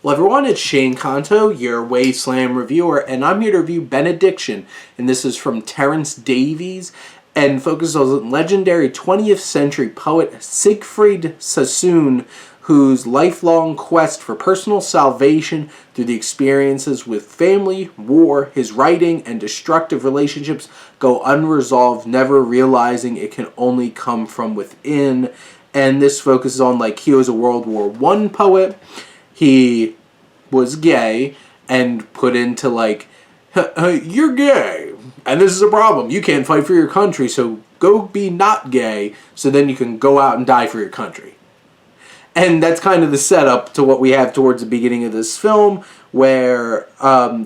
Well, everyone, it's Shane Kanto, your Wasteland reviewer, and I'm here to review Benediction, and this is from Terence Davies, and focuses on legendary 20th century poet Siegfried Sassoon, whose lifelong quest for personal salvation through the experiences with family, war, his writing, and destructive relationships go unresolved, never realizing it can only come from within. And this focuses on, he was a World War I poet. He was gay and put into, you're gay, and this is a problem. You can't fight for your country, so go be not gay, so then you can go out and die for your country. And that's kind of the setup to what we have towards the beginning of this film, where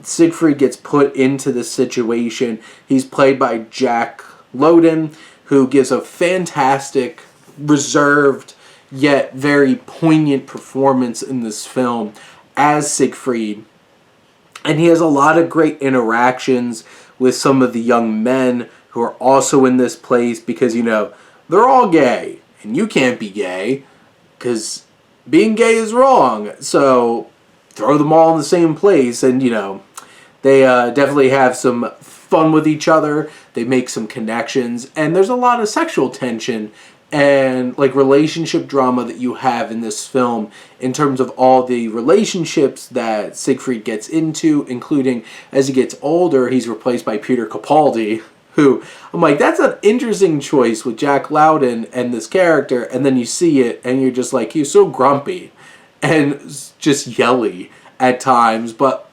Siegfried gets put into this situation. He's played by Jack Lowden, who gives a fantastic, reserved, yet very poignant performance in this film as Siegfried. And he has a lot of great interactions with some of the young men who are also in this place because, they're all gay. And you can't be gay because being gay is wrong. So throw them all in the same place and, they definitely have some fun with each other. They make some connections. And there's a lot of sexual tension and relationship drama that you have in this film in terms of all the relationships that Siegfried gets into, including as he gets older, he's replaced by Peter Capaldi, who I'm that's an interesting choice with Jack Lowden and this character, and then you see it and you're just he's so grumpy and just yelly at times, but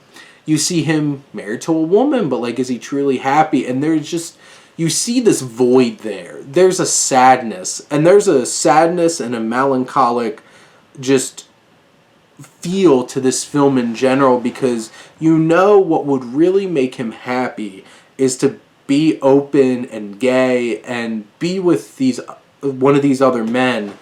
you see him married to a woman, but is he truly happy? And there's just, you see this void there. There's a sadness. And there's a sadness and a melancholic just feel to this film in general because what would really make him happy is to be open and gay and be with one of these other men.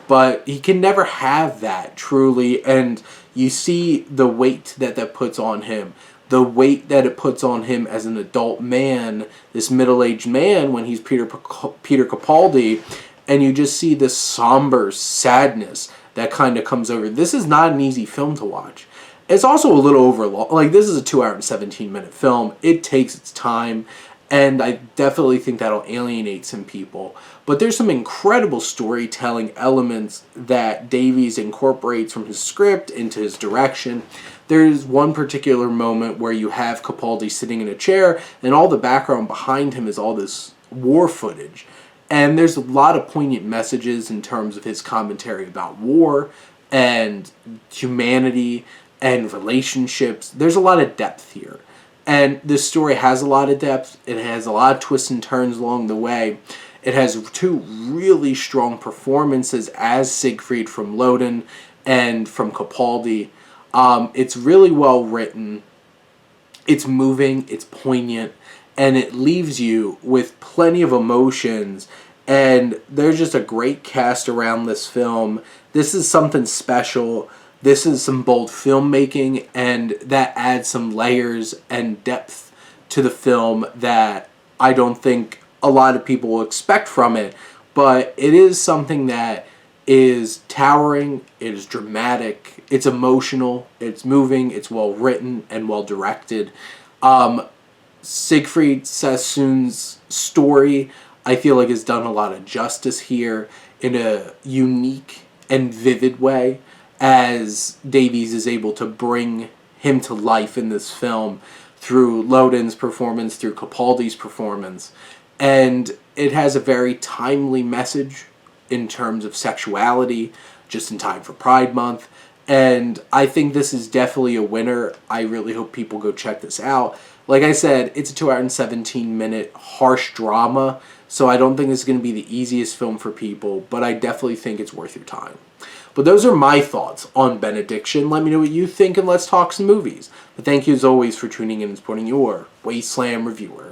But he can never have that truly. And you see the weight that puts on him. The weight that it puts on him as an adult man, this middle-aged man when he's Peter Capaldi, and you just see this somber sadness that kind of comes over. This is not an easy film to watch. It's also a little overlong. This is a 2 hour and 17-minute film. It takes its time, and I definitely think that'll alienate some people. But there's some incredible storytelling elements that Davies incorporates from his script into his direction. There's one particular moment where you have Capaldi sitting in a chair, and all the background behind him is all this war footage. And there's a lot of poignant messages in terms of his commentary about war and humanity and relationships. There's a lot of depth here. And this story has a lot of depth. It has a lot of twists and turns along the way. It has two really strong performances as Siegfried from Lowden and from Capaldi. It's really well written. It's moving. It's poignant. And it leaves you with plenty of emotions. And there's just a great cast around this film. This is something special. This is some bold filmmaking, and that adds some layers and depth to the film that I don't think a lot of people will expect from it. But it is something that is towering, it is dramatic, it's emotional, it's moving, it's well written and well directed. Siegfried Sassoon's story, I feel has done a lot of justice here in a unique and vivid way, as Davies is able to bring him to life in this film through Lowden's performance, through Capaldi's performance. And it has a very timely message in terms of sexuality, just in time for Pride Month. And I think this is definitely a winner. I really hope people go check this out. Like I said, it's a 2 hour and 17-minute harsh drama, so I don't think it's going to be the easiest film for people, but I definitely think it's worth your time. But those are my thoughts on Benediction. Let me know what you think, and let's talk some movies. But thank you as always for tuning in and supporting your Wasteland reviewer.